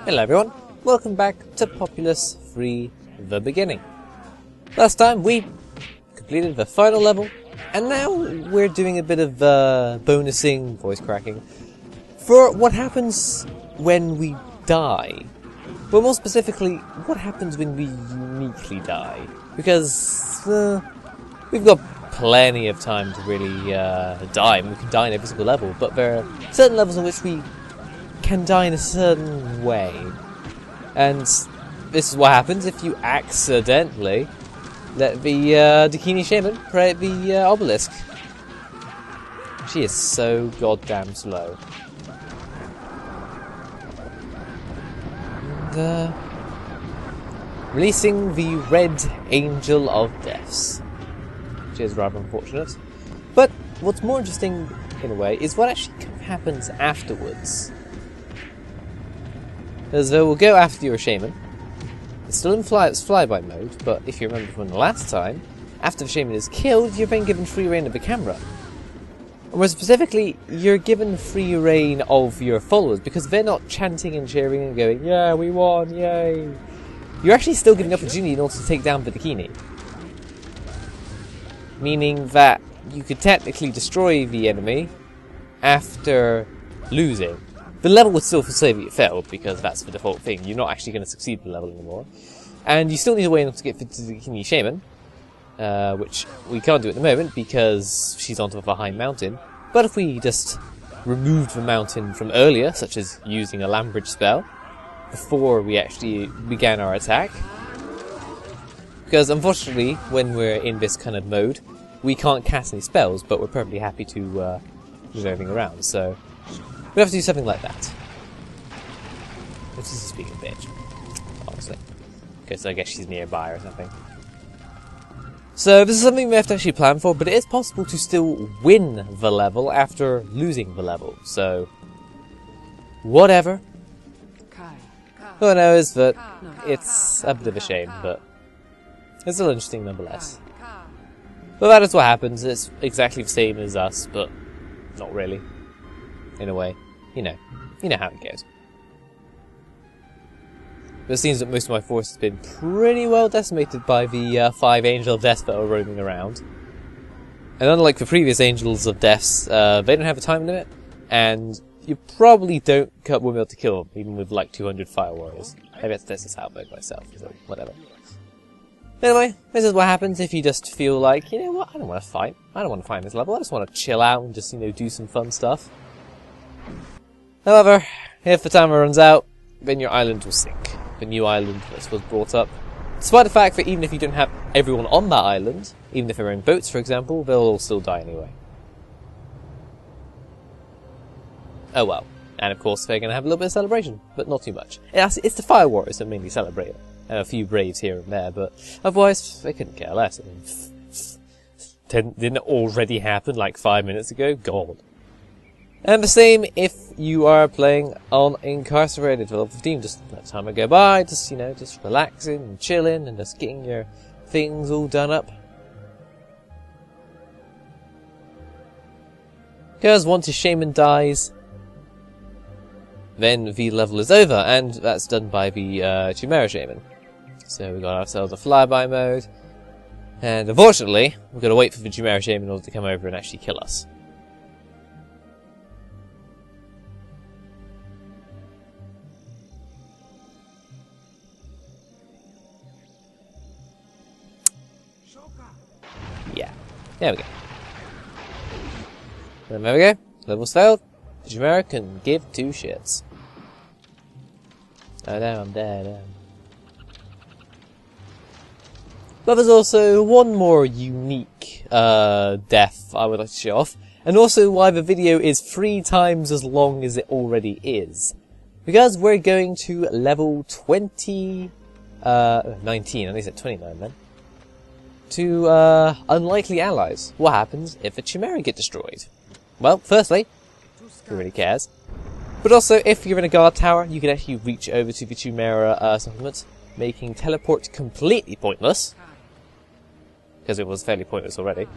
Hello everyone, welcome back to Populous Free The Beginning. Last time we completed the final level, and now we're doing a bit of bonusing, voice cracking, for what happens when we die. But more specifically, what happens when we uniquely die. Because we've got plenty of time to really die, and we can die in every single level, but there are certain levels in which we can die in a certain way. And this is what happens if you accidentally let the Dakini Shaman pray at the obelisk. She is so goddamn slow. And, releasing the Red Angel of Deaths, which is rather unfortunate. But what's more interesting, in a way, is what actually happens afterwards. As though we'll go after your Shaman. It's still in flyby mode, but if you remember from the last time, after the Shaman is killed, you're then given free reign of the camera. Or more specifically, you're given free reign of your followers, because they're not chanting and cheering and going, yeah, we won, yay! You're actually still given the opportunity in order to take down the Dakini. Meaning that you could technically destroy the enemy after losing. The level would still say that you failed, because that's the default thing. You're not actually going to succeed the level anymore. And you still need a way to get to the Dakini Shaman, which we can't do at the moment, because she's on top of a high mountain. But if we just removed the mountain from earlier, such as using a land bridge spell, before we actually began our attack, because unfortunately, when we're in this kind of mode, we can't cast any spells, but we're perfectly happy to move everything around, so we have to do something like that. Which is just being a bitch, honestly. Because I guess she's nearby or something. So this is something we have to actually plan for, but it is possible to still win the level after losing the level, so whatever. Who knows that it's a bit of a shame, but it's still interesting nonetheless. But that is what happens. It's exactly the same as us, but not really. In a way. You know how it goes. But it seems that most of my force has been pretty well decimated by the 5 Angel of Death that are roaming around. And unlike the previous Angels of Deaths, they don't have a time limit, and you probably won't be able to kill them, even with like 200 Fire Warriors. Maybe I have to test this out by myself, so whatever. Anyway, this is what happens if you just feel like, you know what, I don't want to fight. I don't want to fight this level, I just want to chill out and just, do some fun stuff. However, if the timer runs out, then your island will sink. The new island that was brought up. Despite the fact that even if you don't have everyone on that island, even if they're in boats, for example, they'll all still die anyway. Oh well. And of course, they're going to have a little bit of celebration, but not too much. It's the Fire Warriors that mainly celebrate, and a few Braves here and there, but otherwise, they couldn't care less. I mean, didn't it already happen like 5 minutes ago? God. And the same if you are playing on Incarcerated for level 15, just let time go by, just relaxing and chilling and just getting your things all done up. Because once your Shaman dies, then the level is over, and that's done by the Chimera Shaman. So we got ourselves a flyby mode, and unfortunately, we've got to wait for the Chimera Shaman in order to come over and actually kill us. Yeah, there we go. And there we go. Level's failed. The Chimera can give 2 shits. Oh no, I'm dead. But there's also one more unique death I would like to show off, and also why the video is 3 times as long as it already is. Because we're going to level 19, I think said 29 then. To unlikely allies. What happens if the Chimera get destroyed? Well, firstly, who really cares? But also, if you're in a guard tower, you can actually reach over to the Chimera supplement, making teleport completely pointless. Because it was fairly pointless already.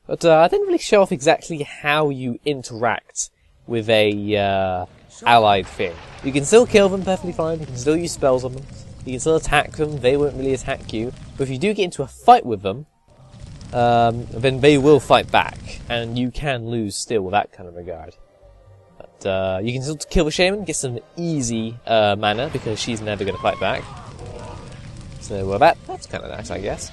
But I didn't really show off exactly how you interact with a allied thing. You can still kill them perfectly fine, you can still use spells on them, you can still attack them, they won't really attack you, but if you do get into a fight with them, then they will fight back, and you can lose still with that kind of regard. But you can still kill the Shaman, get some easy mana, because she's never going to fight back. So that's kind of nice, I guess.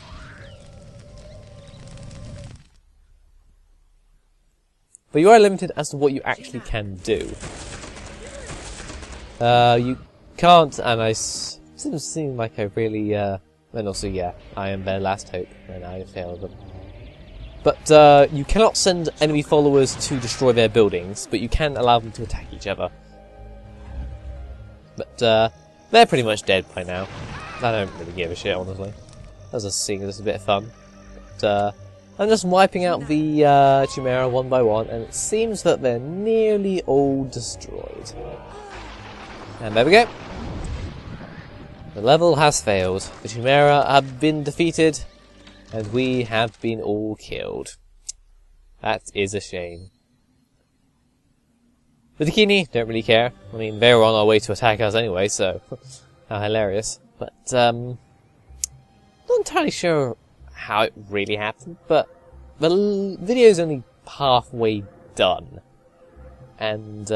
But you are limited as to what you actually can do. You can't, and it seems like I really, and also, yeah, I am their last hope, and I failed them. But you cannot send enemy followers to destroy their buildings, but you can allow them to attack each other. But they're pretty much dead by now. I don't really give a shit, honestly. I was just seeing this a bit of fun. But I'm just wiping out the Chimera one by one, and it seems that they're nearly all destroyed. And there we go. The level has failed. The Chimera have been defeated, and we have been all killed. That is a shame. The Dakini don't really care. I mean, they were on our way to attack us anyway, so how hilarious. But not entirely sure how it really happened, but the video's only halfway done. And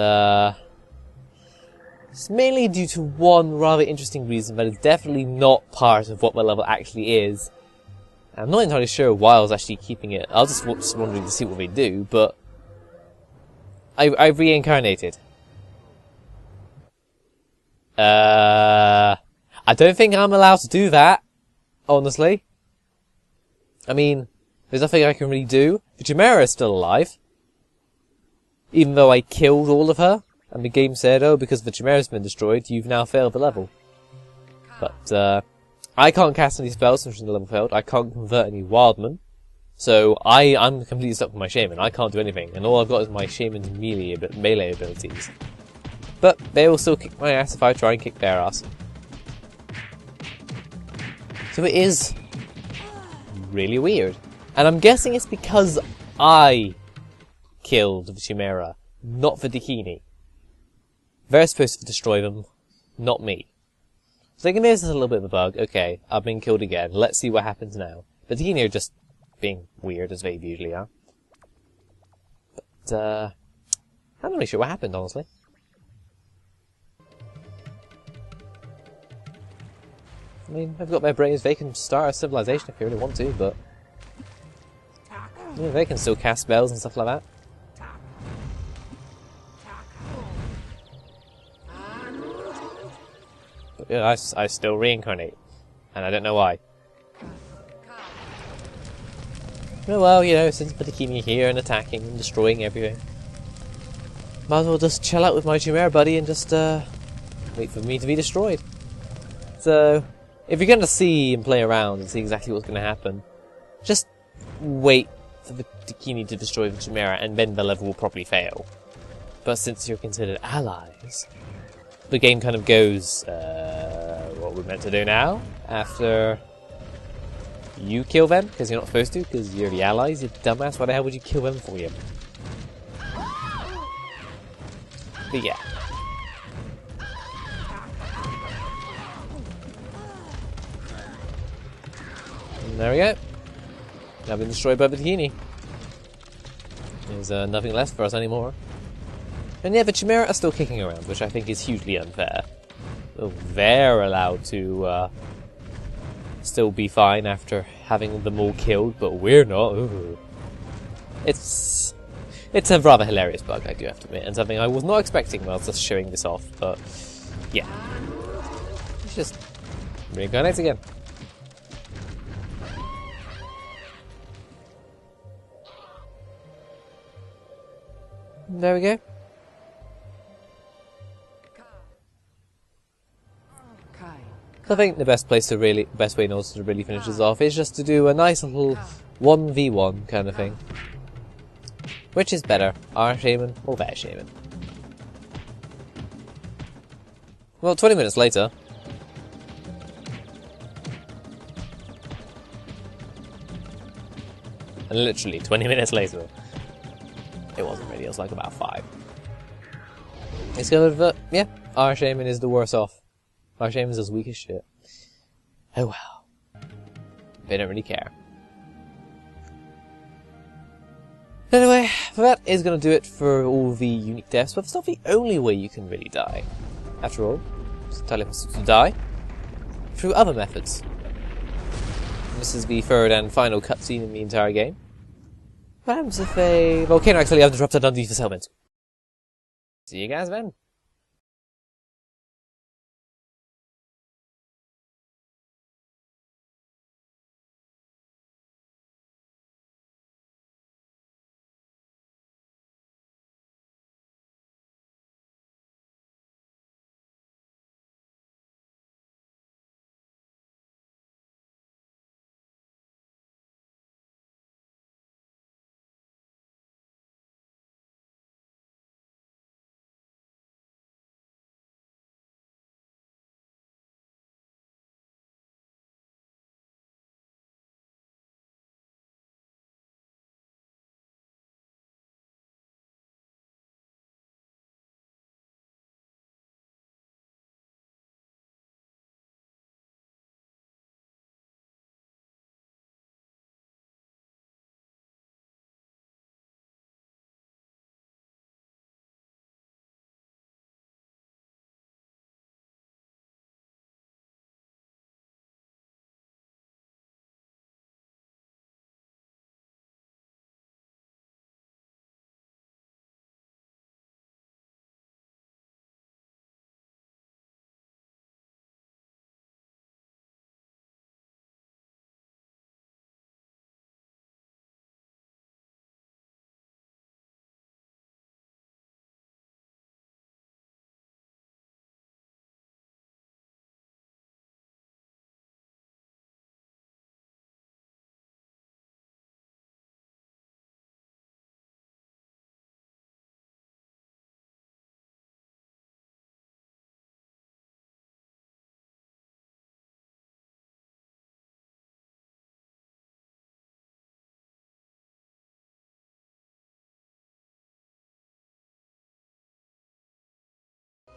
it's mainly due to one rather interesting reason that is definitely not part of what the level actually is. I'm not entirely sure why I was actually keeping it. I was just wondering to see what they do, but I've reincarnated. I don't think I'm allowed to do that, honestly. I mean, there's nothing I can really do. The Chimera is still alive. Even though I killed all of her, and the game said, oh, because the Chimera's been destroyed, you've now failed the level. But, I can't cast any spells since the level failed. I can't convert any Wildmen. So I'm completely stuck with my Shaman. I can't do anything. And all I've got is my Shaman's melee abilities. But they will still kick my ass if I try and kick their ass. So it is really weird. And I'm guessing it's because I killed the Chimera, not the Dakini. They're supposed to destroy them, not me. So thinking this is a little bit of a bug. Okay, I've been killed again. Let's see what happens now. The Dakini are just being weird, as they usually are. But, I'm not really sure what happened, honestly. I mean, they've got their brains, they can start a civilization if they really want to, but yeah, they can still cast spells and stuff like that. But yeah, I still reincarnate, and I don't know why. Oh well, you know, since Patakimi here and attacking and destroying everything, might as well just chill out with my Chimera buddy and just wait for me to be destroyed. So, if you're going to see and play around and see exactly what's going to happen, just wait for the Dakini to destroy the Chimera, and then the level will probably fail. But since you're considered allies, the game kind of goes, what we're meant to do now, after you kill them, because you're not supposed to, because you're the allies, you dumbass, why the hell would you kill them for you? But yeah. And there we go. Now been destroyed by the Dakini. There's nothing left for us anymore. And yeah, the Chimera are still kicking around, which I think is hugely unfair. Well, they're allowed to still be fine after having them all killed, but we're not. Ooh. It's a rather hilarious bug, I do have to admit, and something I was not expecting when I was just showing this off, but yeah. It's just reincarnates again. There we go. I think the best way in order to really finish this off is just to do a nice little 1v1 kind of thing. Which is better, our Shaman or their Shaman? Well, 20 minutes later. And literally 20 minutes later. It wasn't really, it was like about 5. It's gonna, yeah, our Shaman is the worse off. Our Shaman's as weak as shit. Oh well. They don't really care. Anyway, that is going to do it for all the unique deaths, but it's not the only way you can really die. After all, it's entirely possible to die through other methods. This is the third and final cutscene in the entire game. What happens if a volcano accidentally interrupts underneath the settlement? See you guys then.